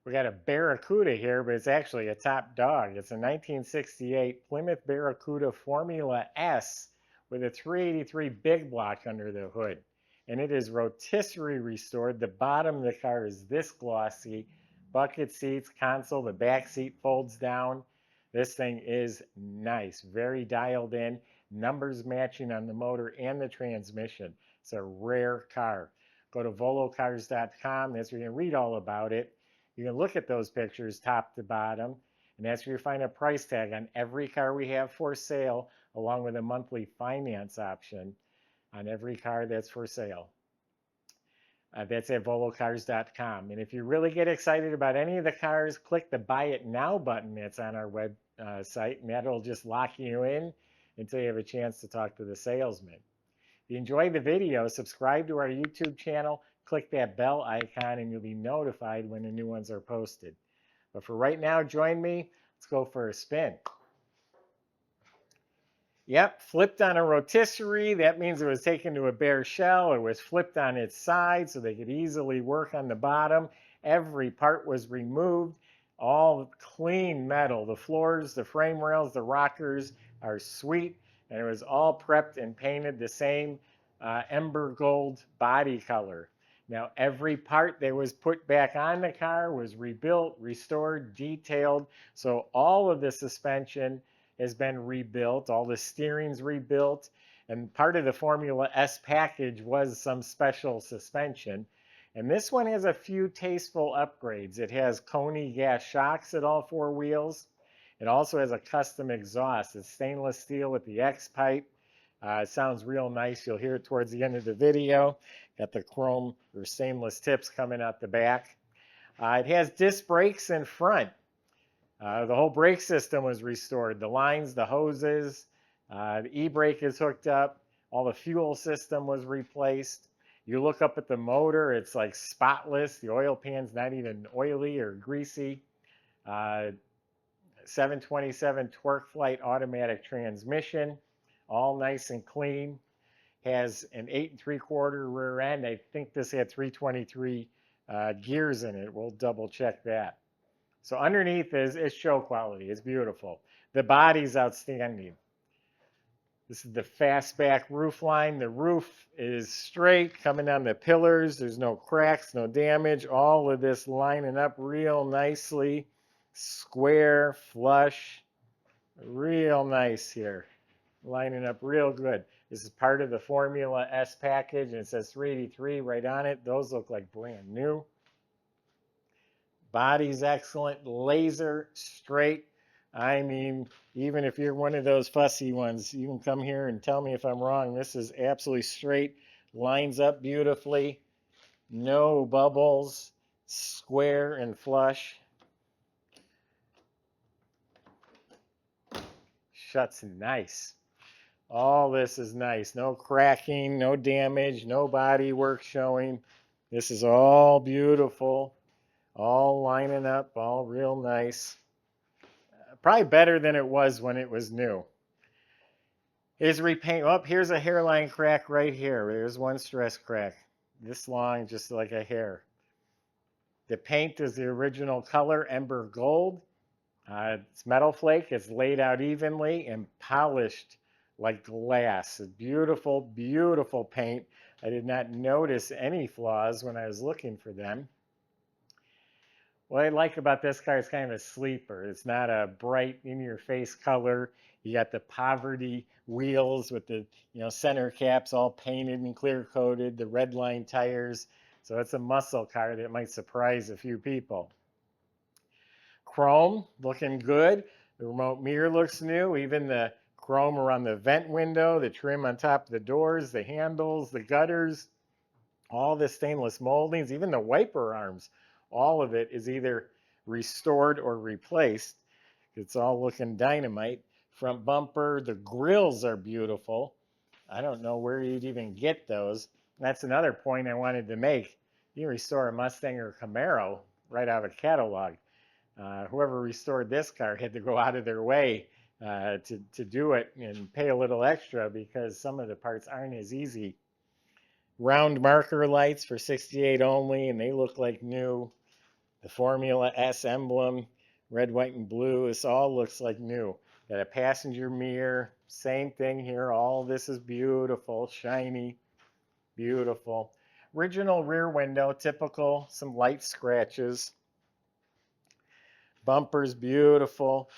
We got a Barracuda here, but it's actually a top dog. It's a 1968 Plymouth Barracuda Formula S with a 383 big block under the hood. And it is rotisserie restored. The bottom of the car is this glossy. Bucket seats, console, the back seat folds down. This thing is nice, very dialed in. Numbers matching on the motor and the transmission. It's a rare car. Go to volocars.com. That's where you can read all about it. You can look at those pictures top to bottom, and that's where you find a price tag on every car we have for sale, along with a monthly finance option on every car that's for sale. That's at volocars.com. And if you really get excited about any of the cars, click the Buy It Now button that's on our website, and that'll just lock you in until you have a chance to talk to the salesman. If you enjoyed the video, subscribe to our YouTube channel, click that bell icon, and you'll be notified when the new ones are posted. But for right now, join me. Let's go for a spin. Yep, flipped on a rotisserie. That means it was taken to a bare shell. It was flipped on its side so they could easily work on the bottom. Every part was removed. All clean metal. The floors, the frame rails, the rockers are sweet. And it was all prepped and painted the same Ember Gold body color. Now, every part that was put back on the car was rebuilt, restored, detailed. So all of the suspension has been rebuilt. All the steering's rebuilt. And part of the Formula S package was some special suspension. And this one has a few tasteful upgrades. It has Coney gas shocks at all four wheels. It also has a custom exhaust. It's stainless steel with the X pipe. It sounds real nice. You'll hear it towards the end of the video. Got the chrome or stainless tips coming out the back. It has disc brakes in front. The whole brake system was restored. The lines, the hoses, the e-brake is hooked up. All the fuel system was replaced. You look up at the motor, it's like spotless. The oil pan's not even oily or greasy. 727 torque flight automatic transmission, all nice and clean. Has an 8 3/4 rear end. I think this had 323 gears in it. We'll double check that. So underneath is show quality. It's beautiful. The body's outstanding. This is the fastback roof line. The roof is straight coming down the pillars. There's no cracks, no damage. All of this lining up real nicely. Square, flush, real nice here. Lining up real good. This is part of the Formula S package, and it says 383 right on it. Those look like brand new. Body's excellent, laser, straight. I mean, even if you're one of those fussy ones, you can come here and tell me if I'm wrong. This is absolutely straight, lines up beautifully, no bubbles, square and flush. Shuts nice. All this is nice. No cracking, no damage, no body work showing. This is all beautiful, all lining up, all real nice. Probably better than it was when it was new. Here's repaint. Oh, here's a hairline crack right here. There's one stress crack. This long, just like a hair. The paint is the original color, Ember Gold. It's metal flake. It's laid out evenly and polished like glass. A beautiful, beautiful paint. I did not notice any flaws when I was looking for them. What I like about this car is kind of a sleeper. It's not a bright, in-your-face color. You got the poverty wheels with the center caps all painted and clear-coated, the redline tires. So it's a muscle car that might surprise a few people. Chrome, looking good. The remote mirror looks new. Even the chrome around the vent window, the trim on top of the doors, the handles, the gutters, all the stainless moldings, even the wiper arms, all of it is either restored or replaced. It's all looking dynamite. Front bumper, the grills are beautiful. I don't know where you'd even get those. That's another point I wanted to make. You restore a Mustang or a Camaro right out of a catalog. Whoever restored this car had to go out of their way to do it and pay a little extra because some of the parts aren't as easy. Round marker lights for 68 only, and they look like new. The Formula S emblem, red, white, and blue. This all looks like new. Got a passenger mirror. Same thing here. All this is beautiful, shiny, beautiful. Original rear window, typical. Some light scratches. Bumpers, beautiful.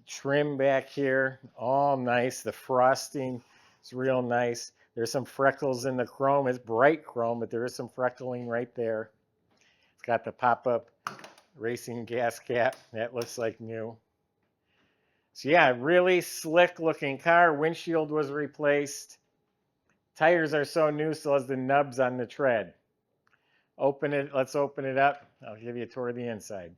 Trim back here, all nice. The frosting is real nice. There's some freckles in the chrome. It's bright chrome, but there is some freckling right there. It's got the pop-up racing gas cap. That looks like new. So yeah, really slick looking car. Windshield was replaced. Tires are so new, so as the nubs on the tread. Open it. Let's open it up. I'll give you a tour of the inside.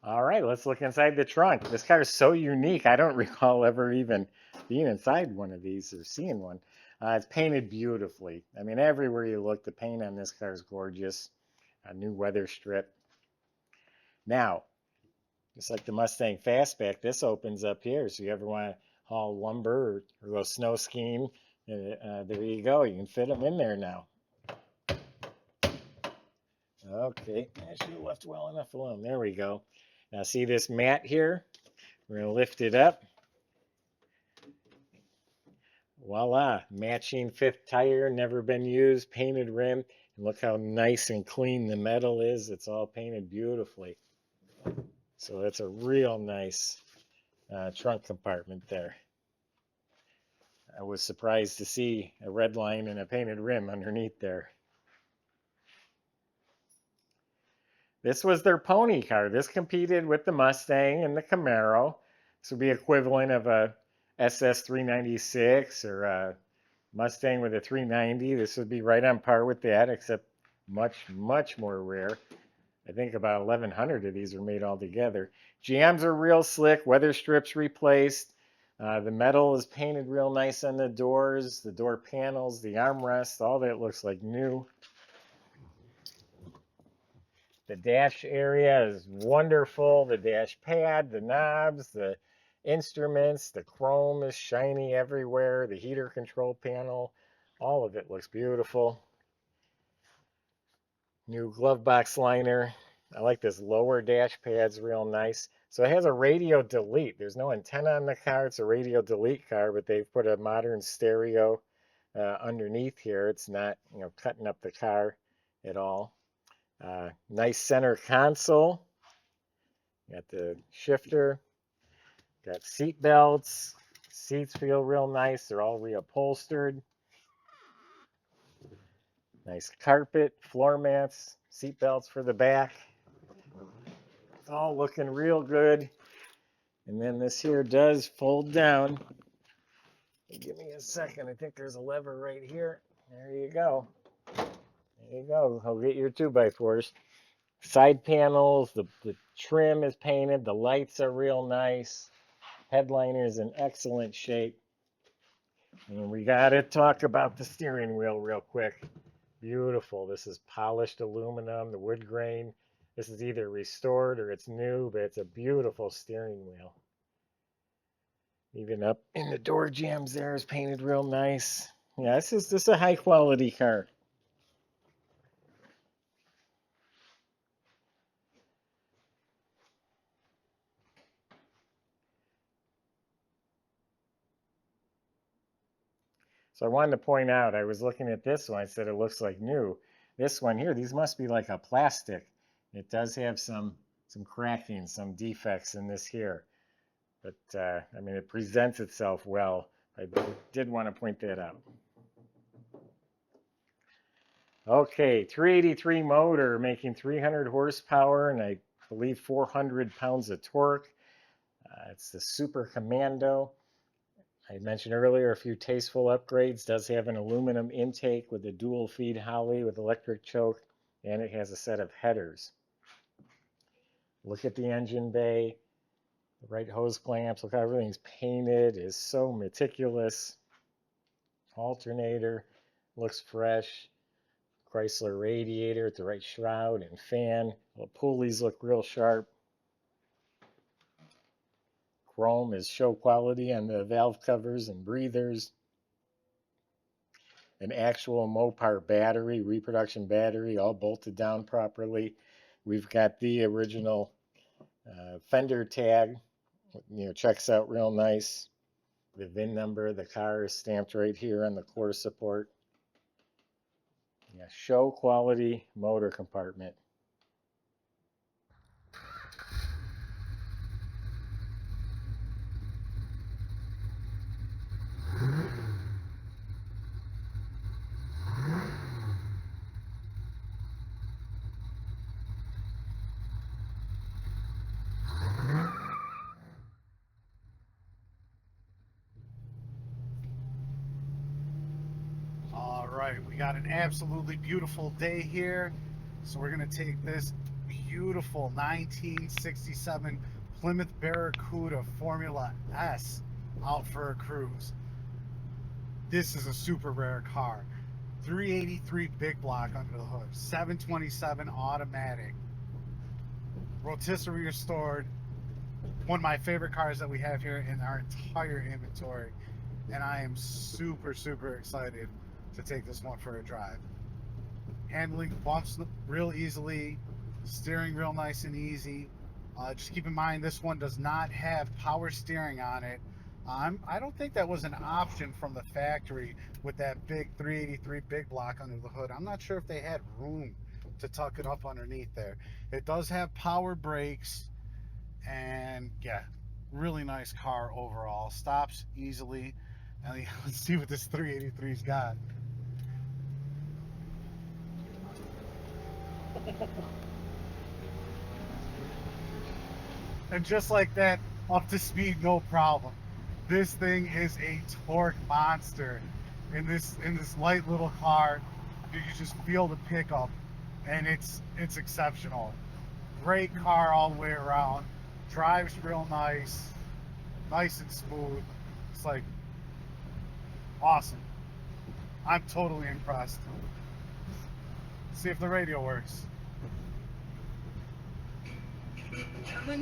All right, let's look inside the trunk. This car is so unique. I don't recall ever even being inside one of these or seeing one. It's painted beautifully. I mean, everywhere you look, the paint on this car is gorgeous. A new weather strip. Now, just like the Mustang Fastback, this opens up here. So you ever want to haul lumber or go snow skiing, there you go. You can fit them in there now. Okay, I should have left well enough alone. There we go. Now see this mat here? We're going to lift it up. Voila, matching fifth tire, never been used, painted rim. And look how nice and clean the metal is. It's all painted beautifully. So that's a real nice trunk compartment there. I was surprised to see a red line and a painted rim underneath there. This was their pony car. This competed with the Mustang and the Camaro. This would be equivalent of a SS 396 or a Mustang with a 390. This would be right on par with that, except much, much more rare. I think about 1,100 of these are made all together. Jambs are real slick. Weather strips replaced. The metal is painted real nice on the doors, the door panels, the armrests. All that looks like new. The dash area is wonderful. The dash pad, the knobs, the instruments, the chrome is shiny everywhere. The heater control panel, all of it looks beautiful. New glove box liner. I like this lower dash pad's real nice. So it has a radio delete. There's no antenna on the car. It's a radio delete car, but they've put a modern stereo underneath here. It's not, cutting up the car at all. Nice center console. Got the shifter. Got seat belts. Seats feel real nice. They're all reupholstered. Nice carpet, floor mats, seat belts for the back. It's all looking real good. And then this here does fold down. Give me a second. I think there's a lever right here. There you go. There you go. I'll get your 2x4s. Side panels, the trim is painted. The lights are real nice. Headliner is in excellent shape. And we got to talk about the steering wheel real quick. Beautiful. This is polished aluminum, the wood grain. This is either restored or it's new, but it's a beautiful steering wheel. Even up in the door jambs there is painted real nice. Yeah, this is a high quality car. So I wanted to point out, I was looking at this one, I said it looks like new. This one here, these must be like a plastic. It does have some cracking, some defects in this here. But, I mean, it presents itself well. I did want to point that out. Okay, 383 motor making 300 horsepower and I believe 400 pounds of torque. It's the Super Commando. I mentioned earlier a few tasteful upgrades. Does have an aluminum intake with a dual feed Holley with electric choke, and it has a set of headers. Look at the engine bay, the right hose clamps. Look how everything's painted. It's so meticulous. Alternator looks fresh. Chrysler radiator at the right shroud and fan. The pulleys look real sharp. Chrome is show quality on the valve covers and breathers. an actual Mopar battery, reproduction battery, all bolted down properly. We've got the original fender tag, checks out real nice. The VIN number of the car is stamped right here on the core support. Yeah, show quality motor compartment. All right, we got an absolutely beautiful day here. So we're going to take this beautiful 1967 Plymouth Barracuda Formula S out for a cruise. This is a super rare car. 383 big block under the hood, 727 automatic, rotisserie restored. One of my favorite cars that we have here in our entire inventory. And I am super, super excited to take this one for a drive. Handling bumps real easily, steering real nice and easy. Just keep in mind this one does not have power steering on it. I don't think that was an option from the factory with that big 383 big block under the hood. I'm not sure if they had room to tuck it up underneath there. It does have power brakes, and yeah, really nice car overall. Stops easily. And let's see what this 383's got. And just like that, up to speed, no problem. This thing is a torque monster. In this light little car, you can just feel the pickup, and it's exceptional. Great car all the way around. Drives real nice, nice and smooth. It's like awesome. I'm totally impressed. Let's see if the radio works. Alright.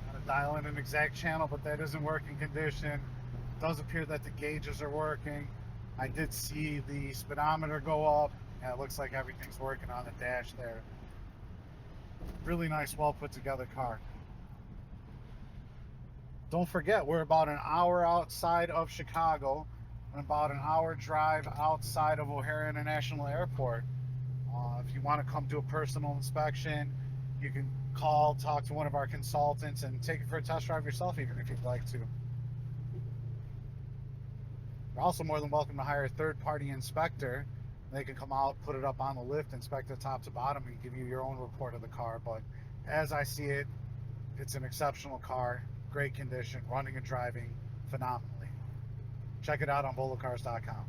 Gotta dial in an exact channel, but that isn't working condition. It does appear that the gauges are working. I did see the speedometer go up, and it looks like everything's working on the dash there. Really nice, well put together car. Don't forget, we're about an hour outside of Chicago and about an hour drive outside of O'Hare International Airport. If you want to come do a personal inspection, you can call, talk to one of our consultants, and take it for a test drive yourself, even if you'd like to. You're also more than welcome to hire a third-party inspector. They can come out, put it up on the lift, inspect it top to bottom, and give you your own report of the car. But as I see it, it's an exceptional car, great condition, running and driving phenomenally. Check it out on volocars.com.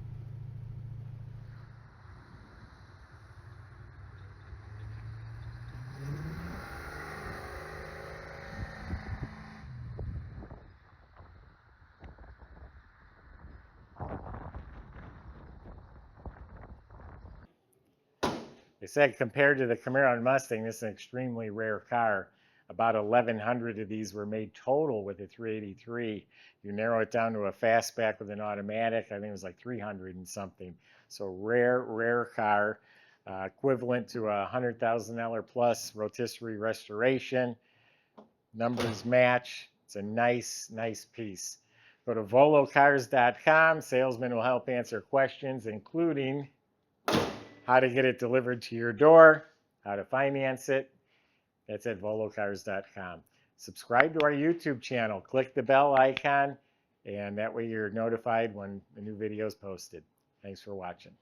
They said compared to the Camaro and Mustang, this is an extremely rare car. About 1,100 of these were made total with the 383. You narrow it down to a fastback with an automatic, I think it was like 300 and something. So rare car, equivalent to a $100,000 plus rotisserie restoration. Numbers match. It's a nice piece. Go to volocars.com. Salesmen will help answer questions, including how to get it delivered to your door, how to finance it. That's at volocars.com. Subscribe to our YouTube channel. Click the bell icon, and that way you're notified when a new video is posted. Thanks for watching.